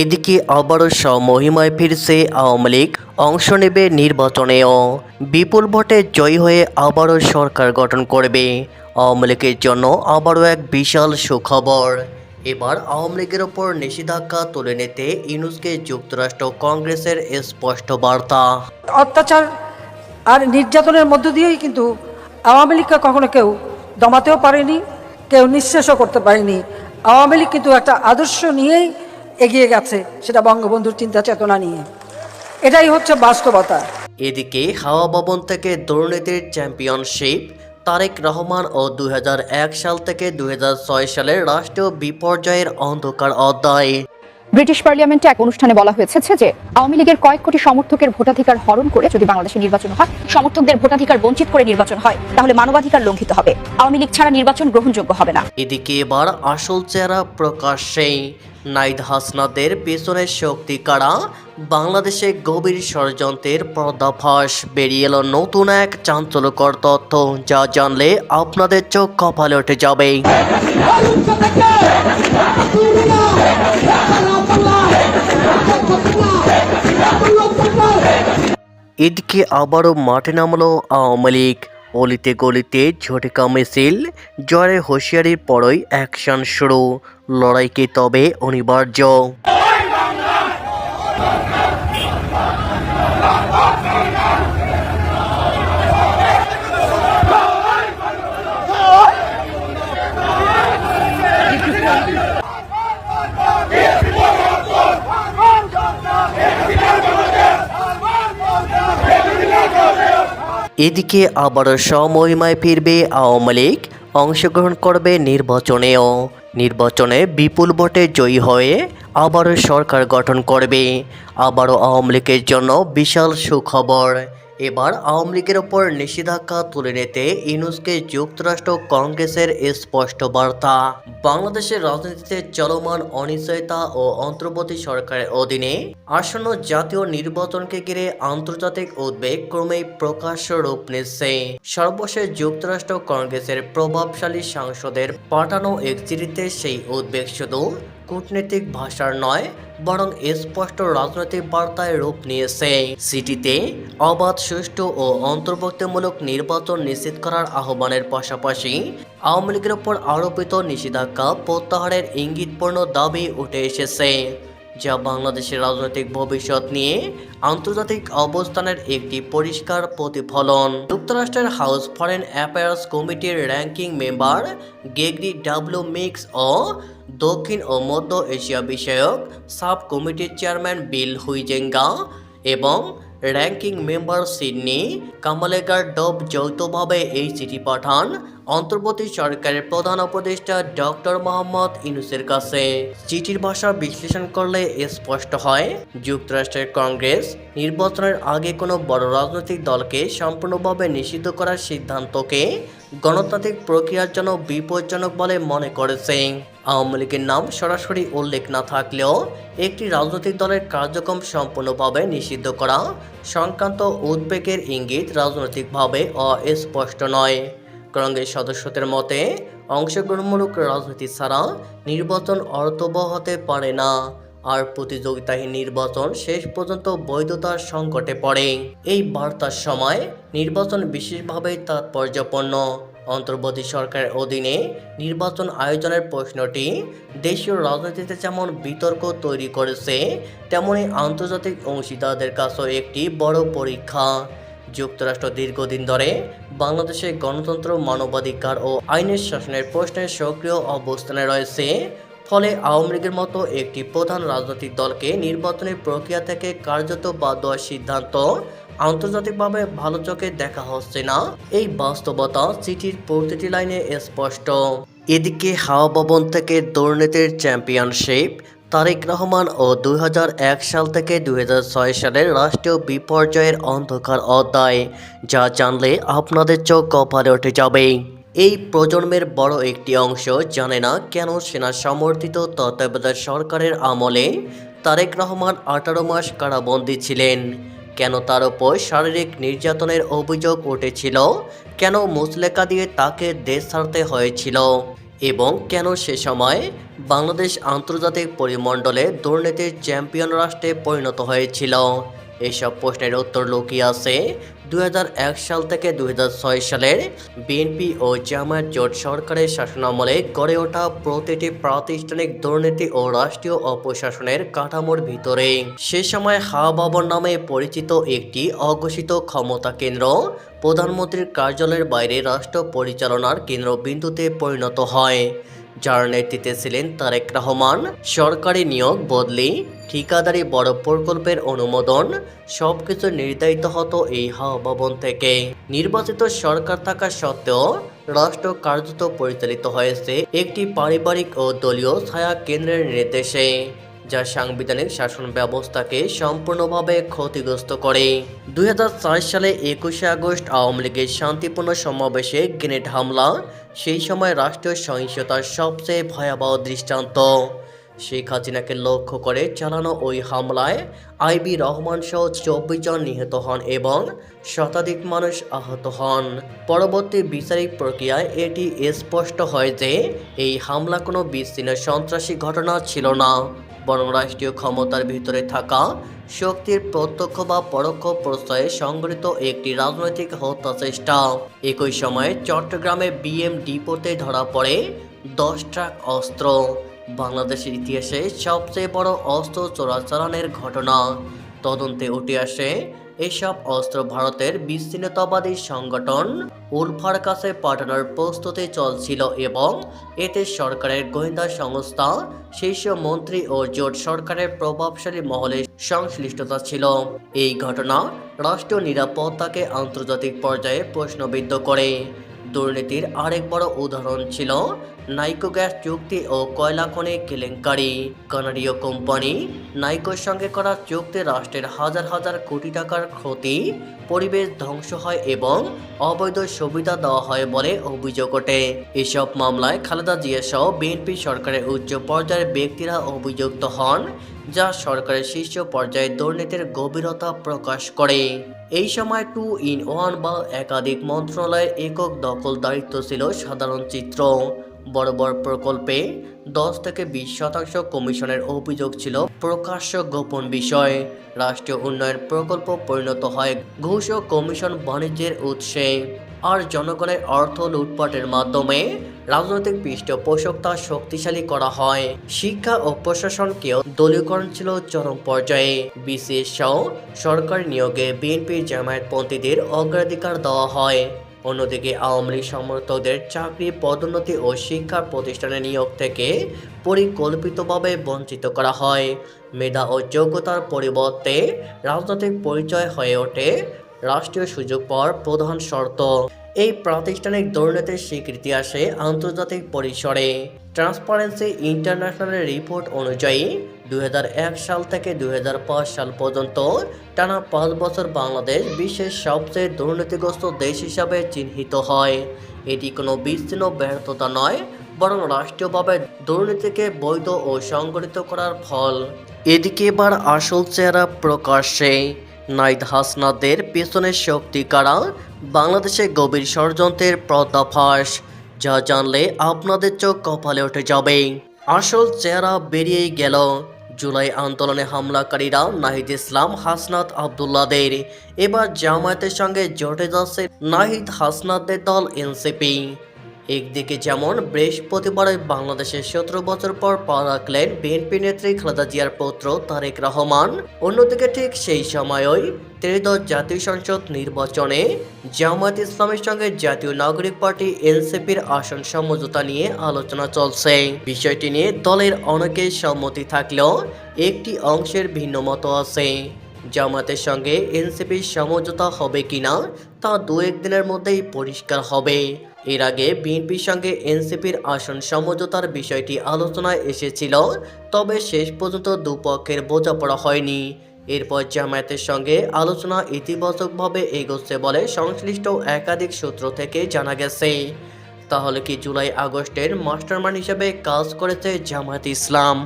এদিকে আবারও স্বমহিমায় ফিরছে আওয়ামী লীগ, অংশ নেবে নির্বাচনেও। বিপুল ভোটে জয়ী হয়ে আবারও সরকার গঠন করবে। আওয়ামী লীগের জন্য আবারও এক বিশাল সুখবর। এবার আওয়ামী লীগের ওপর নিষেধাজ্ঞা তুলে নিতে ইউনূসকে যুক্তরাষ্ট্র কংগ্রেসের স্পষ্ট বার্তা। অত্যাচার আর নির্যাতনের মধ্য দিয়েই কিন্তু আওয়ামী লীগকে কখনো কেউ দমাতেও পারেনি, কেউ নিঃশেষও করতে পারেনি। আওয়ামী লীগ কিন্তু একটা আদর্শ নিয়েই এগিয়ে গেছে, সেটা বঙ্গবন্ধুর চিন্তা চেতনা নিয়ে। এটাই হচ্ছে বাস্তবতা। এদিকে হাওয়া ভবন থেকে দুর্নীতির চ্যাম্পিয়নশিপ, তারেক রহমান ও 2001 সাল থেকে 2006 সালের রাষ্ট্রীয় বিপর্যয়ের অন্ধকার অধ্যায়। ব্রিটিশ পার্লামেন্টে এক অনুষ্ঠানে বলা হয়েছে যে আওয়ামী লীগের কয়েক কোটি সমর্থকের ভোটাধিকার হরণ করে যদি বাংলাদেশে নির্বাচন হয়, সমর্থকদের ভোটাধিকার বঞ্চিত করে নির্বাচন হয়, তাহলে মানবাধিকার লঙ্ঘিত হবে। আওয়ামী লীগ ছাড়া নির্বাচন গ্রহণযোগ্য হবে না। এদিকে এবার আসল চেহারা প্রকাশ্যে। নাহিদ হাসনাদের পেছনের শক্তি কারা, বাংলাদেশে গভীর ষড়যন্ত্রের পর্দাফাঁস, বেরিয়ে এলো নতুন এক চাঞ্চল্যকর তথ্য, যা জানলে আপনাদের চোখ কপালে উঠে যাবে। এদিকে আবারও মাঠে নামলো আওয়ামী লীগ। অলিতে গলিতে ঝটিকা মিছিল, জয়ের হুঁশিয়ারির পরই অ্যাকশন শুরু। লড়াইকে তবে অনিবার্য। এদিকে আবারও স্বমহিমায় ফিরবে আওয়ামী লীগ, অংশগ্রহণ করবে নির্বাচনেও। নির্বাচনে বিপুল ভোটে জয়ী হয়ে আবারও সরকার গঠন করবে। আবারও আওয়ামী লীগের জন্য বিশাল সুখবর। এবার আওয়ামী লীগের ওপর নিষেধাজ্ঞা তুলে নিতে ইউনূসকে যুক্তরাষ্ট্র কংগ্রেসের স্পষ্ট বার্তা। বাংলাদেশের রাজনীতিতে চলমান অনিশ্চয়তা ও অন্তর্বর্তী সরকারের অধীনে আসন্ন জাতীয় নির্বাচনকে ঘিরে আন্তর্জাতিক উদ্বেগ ক্রমেই প্রকাশ্য রূপ নিচ্ছে। সর্বশেষ যুক্তরাষ্ট্র কংগ্রেসের প্রভাবশালী সাংসদের পাঠানো এক চিঠিতে সেই উদ্বেগ শুধু কূটনৈতিক ভাষার নয়, বরং স্পষ্ট রাজনৈতিক বার্তায় রূপ নিয়েছে। সিটিতে অবাধ, সুষ্ঠু ও অন্তর্ভুক্তিমূলক নির্বাচন নিশ্চিত করার আহ্বানের পাশাপাশি আওয়ামী লীগের ওপর আরোপিত নিষেধাজ্ঞা প্রত্যাহারের ইঙ্গিতপূর্ণ দাবি উঠে এসেছে, যা বাংলাদেশের রাজনৈতিক ভবিষ্যৎ নিয়ে আন্তর্জাতিক অবস্থানের একটি পরিষ্কার প্রতিফলন। যুক্তরাষ্ট্রের হাউস ফরেন অ্যাফেয়ার্স কমিটির ranking member Gregory W Meeks ও দক্ষিণ ও মধ্য এশিয়া বিষয়ক সাব কমিটির চেয়ারম্যান বিল হুইজেঙ্গা এবং র্যাঙ্কিং মেম্বার সিডনি কামালেগার-ডভ যৌথভাবে এই চিঠি পাঠান অন্তর্বর্তী সরকারের প্রধান উপদেষ্টা ডক্টর মোহাম্মদ ইউনূসের কাছে। চিঠির ভাষা বিশ্লেষণ করলে স্পষ্ট হয়, যুক্তরাষ্ট্রের কংগ্রেস নির্বাচনের আগে কোনো বড় রাজনৈতিক দলকে সম্পূর্ণভাবে নিষিদ্ধ করার সিদ্ধান্তকে গণতান্ত্রিক প্রক্রিয়ার জন্য বিপজ্জনক বলে মনে করেছে। আওয়ামী লীগের নাম সরাসরি উল্লেখ না থাকলেও একটি রাজনৈতিক দলের কার্যক্রম সম্পূর্ণভাবে নিষিদ্ধ করা সংক্রান্ত উদ্বেগের ইঙ্গিত রাজনৈতিকভাবে অস্পষ্ট নয়। কংগ্রেস সদস্যদের মতে, অংশগ্রহণমূলক রাজনীতি ছাড়া নির্বাচন অর্থবহ হতে পারে না, আর প্রতিযোগিতাহীন নির্বাচন শেষ পর্যন্ত বৈধতার সংকটে পড়ে। এই বার্তার সময় নির্বাচন বিশেষভাবে তাৎপর্যপূর্ণ। অন্তর্বর্তী সরকারের অধীনে নির্বাচন আয়োজনের প্রশ্নটি দেশীয় রাজনীতিতে যেমন বিতর্ক তৈরি করেছে, তেমনি আন্তর্জাতিক অংশীদারদের কাছেও একটি বড় পরীক্ষা। যুক্তরাষ্ট্র দীর্ঘদিন ধরে বাংলাদেশে গণতন্ত্র, মানবাধিকার ও আইনের শাসনের প্রশ্নে সক্রিয় অবস্থানে রয়েছে। ফলে আওয়ামী লীগের মতো একটি প্রধান রাজনৈতিক দলকে নির্বাচনী প্রক্রিয়া থেকে কার্যত বাদ দেওয়ার সিদ্ধান্ত আন্তর্জাতিকভাবে ভালো চোখে দেখা হচ্ছে না। এই বাস্তবতা চিঠির প্রতিটি লাইনে স্পষ্ট। এদিকে হাওয়া ভবন থেকে দুর্নীতির চ্যাম্পিয়নশিপ, তারেক রহমান ও 2001 সাল থেকে 2006 সালের রাষ্ট্রীয় বিপর্যয়ের অন্ধকার অধ্যায়, যা জানলে আপনাদের চোখ কপালে উঠে যাবে। এই প্রজন্মের বড় একটি অংশ জানে না কেন সেনা সমর্থিত তত্ত্বাবধায়ক সরকারের আমলে তারেক রহমান 18 মাস কারাবন্দী ছিলেন, কেন তার উপর শারীরিক নির্যাতনের অভিযোগ উঠেছিল, কেন মুচলেকা দিয়ে তাকে দেশ ছাড়তে হয়েছিল। এবং কেন সে সময় বাংলাদেশ আন্তর্জাতিক পরিমণ্ডলে দুর্নীতির চ্যাম্পিয়ন রাষ্ট্রে পরিণত হয়েছিল। এসব প্রশ্নের উত্তর লুকিয়ে আছে 2001 সাল থেকে 2006 সালের বিএনপি ও জামায়াত জোট সরকারের শাসনামলে গড়ে ওঠা প্রতিটি প্রাতিষ্ঠানিক দুর্নীতি ও রাষ্ট্রীয় অপশাসনের কাঠামোর ভিতরে। সে সময় হাওয়া ভবন নামে পরিচিত একটি অঘোষিত ক্ষমতা কেন্দ্র প্রধানমন্ত্রীর কার্যালয়ের বাইরে রাষ্ট্র পরিচালনার কেন্দ্রবিন্দুতে পরিণত হয়, যার নেতৃত্বে ছিলেন তারেক রহমান। সরকারি নিয়োগ, বদলি, ঠিকাদারি, বড় প্রকল্পের অনুমোদন সবকিছু নির্ধারিত হতো এই হাওয়া ভবন থেকে। নির্বাচিত সরকার থাকা সত্ত্বেও রাষ্ট্র কার্যত পরিচালিত হয়েছে একটি পারিবারিক ও দলীয় ছায়া কেন্দ্রের নির্দেশে, যা সাংবিধানিক শাসন ব্যবস্থাকে সম্পূর্ণভাবে ক্ষতিগ্রস্ত করে। 2004 সালে 21শে আগস্ট আওয়ামী লীগের শান্তিপূর্ণ সমাবেশে গ্রেনেড হামলা সেই সময় রাষ্ট্রীয় সহিংসতার সবচেয়ে ভয়াবহ দৃষ্টান্ত। শেখ হাসিনাকে লক্ষ্য করে চালানো ওই হামলায় আইবি রহমান সহ 24 জন নিহত হন এবং শতাধিক মানুষ আহত হন। পরবর্তী বিচারিক প্রক্রিয়ায় এটি স্পষ্ট হয় যে এই হামলা কোনো বিচ্ছিন্ন সন্ত্রাসী ঘটনা ছিল না, বরং রাষ্ট্রীয় ক্ষমতার ভিতরে থাকা শক্তির প্রত্যক্ষ বা পরোক্ষ প্রশ্রয়ে সংগঠিত একটি রাজনৈতিক হত্যা চেষ্টা। একই সময়ে চট্টগ্রামে বিএম ডিপোতে ধরা পড়ে 10 ট্রাক অস্ত্র, বাংলাদেশের ইতিহাসে সবচেয়ে বড় অস্ত্র চোরাচালানের ঘটনা। তদন্তে উঠে আসে এসব অস্ত্র ভারতের বিচ্ছিন্নতাবাদী সংগঠন উলফার কাছে পাঠানোর প্রস্তুতি চলছিল এবং এতে সরকারের গোয়েন্দা সংস্থা, শীর্ষ মন্ত্রী ও জোট সরকারের প্রভাবশালী মহলের সংশ্লিষ্টতা ছিল। এই ঘটনা রাষ্ট্রীয় নিরাপত্তাকে আন্তর্জাতিক পর্যায়ে প্রশ্নবিদ্ধ করে। দুর্নীতির আরেক বড় উদাহরণ ছিল নাইকো গ্যাস চুক্তি ও কয়লা খনি কেলেঙ্কারি। কানাডীয় কোম্পানি নাইকোর সঙ্গে করা চুক্তি রাষ্ট্রের হাজার হাজার কোটি টাকার ক্ষতি, পরিবেশ ধ্বংস হয় এবং অবৈধ সুবিধা দেওয়া হয় বলে অভিযোগ ওঠে। এসব মামলায় খালেদা জিয়া সহ বিএনপি সরকারের উচ্চ পর্যায়ের ব্যক্তিরা অভিযুক্ত হন, যা সরকারের শীর্ষ পর্যায়ে দুর্নীতির গভীরতা প্রকাশ করে। এই সময় 2-in-1 বা একাধিক মন্ত্রণালয়ের একক দখলদারিত্ব ছিল সাধারণ চিত্র। বড় বড় প্রকল্পে 10 থেকে 20% কমিশনের অভিযোগ ছিল প্রকাশ্য গোপন বিষয়। রাষ্ট্রীয় উন্নয়ন প্রকল্প পরিণত হয় ঘুষ ও কমিশন বাণিজ্যের উৎসে, আর জনগণের অর্থ লুটপাটের মাধ্যমে রাজনৈতিক পৃষ্ঠপোষকতা শক্তিশালী করা হয়। শিক্ষা ও প্রশাসনকেও দলীয়করণ ছিল চরম পর্যায়ে। বিসিএস সহ সরকারি নিয়োগে বিএনপির জামায়াতপন্থীদের অগ্রাধিকার দেওয়া হয়। অন্যদিকে আওয়ামী লীগ সমর্থকদের চাকরি, পদোন্নতি ও শিক্ষা প্রতিষ্ঠানে নিয়োগ থেকে পরিকল্পিতভাবে বঞ্চিত করা হয়। মেধা ও যোগ্যতার পরিবর্তে রাজনৈতিক পরিচয় হয়ে ওঠে রাষ্ট্রীয় সুযোগ পাওয়ার প্রধান শর্ত। এই প্রাতিষ্ঠানিক দুর্নীতির স্বীকৃতি আসে আন্তর্জাতিক পরিসরে। ট্রান্সপারেন্সি ইন্টারন্যাশনালের রিপোর্ট অনুযায়ী 2001 সাল থেকে 2005 সাল পর্যন্ত টানা 5 বছর বাংলাদেশ বিশ্বের সবচেয়ে দুর্নীতিগ্রস্ত দেশ হিসাবে চিহ্নিত হয়। এটি কোনো বিচ্ছিন্ন ব্যর্থতা নয়, বরং রাষ্ট্রীয়ভাবে দুর্নীতিকে বৈধ ও সংগঠিত করার ফল। এদিকে এবার আসল চেহারা প্রকাশ্যে। নাহিদ হাসনাতদের পেছনের শক্তি কারা? বাংলাদেশে গভীর ষড়যন্ত্রের পর্দাফাঁস, যা জানলে আপনাদের চোখ কপালে উঠে যাবে। আসল চেহারা বেরিয়েই গেল। জুলাই আন্দোলনে হামলাকারীরা নাহিদ ইসলাম, হাসনাত আবদুল্লাদের। এবার জামায়াতের সঙ্গে জোটে যাচ্ছে নাহিদ হাসনাতদের দল এনসিপি। একদিকে যেমন বৃহস্পতিবার বাংলাদেশের 17 বছর পর পা রাখলেন বিএনপি নেত্রী খালেদা জিয়ার পুত্র তারেক রহমান, অন্যদিকে ঠিক সেই সময়ই ত্রয়োদশ জাতীয় সংসদ নির্বাচনে জামায়াত ইসলামের সঙ্গে জাতীয় নাগরিক পার্টি এনসিপির আসন সমঝোতা নিয়ে আলোচনা চলছে। বিষয়টি নিয়ে দলের অনেকের সম্মতি থাকলেও একটি অংশের ভিন্ন মত আছে। জামায়াতের সঙ্গে এনসিপির সমঝোতা হবে কিনা তা 2-1 দিনের মধ্যেই পরিষ্কার হবে। এর আগে বিএনপির সঙ্গে এনসিপির আসন সমঝোতার বিষয়টি আলোচনায় এসেছিল, তবে শেষ পর্যন্ত দুপক্ষের বোঝাপড়া হয়নি। এরপর জামায়াতের সঙ্গে আলোচনা ইতিবাচকভাবে এগোচ্ছে বলে সংশ্লিষ্ট একাধিক সূত্র থেকে জানা গেছে। তাহলে কি জুলাই আগস্টের মাস্টারমাইন্ড হিসেবে কাজ করেছে জামায়াত ইসলাম?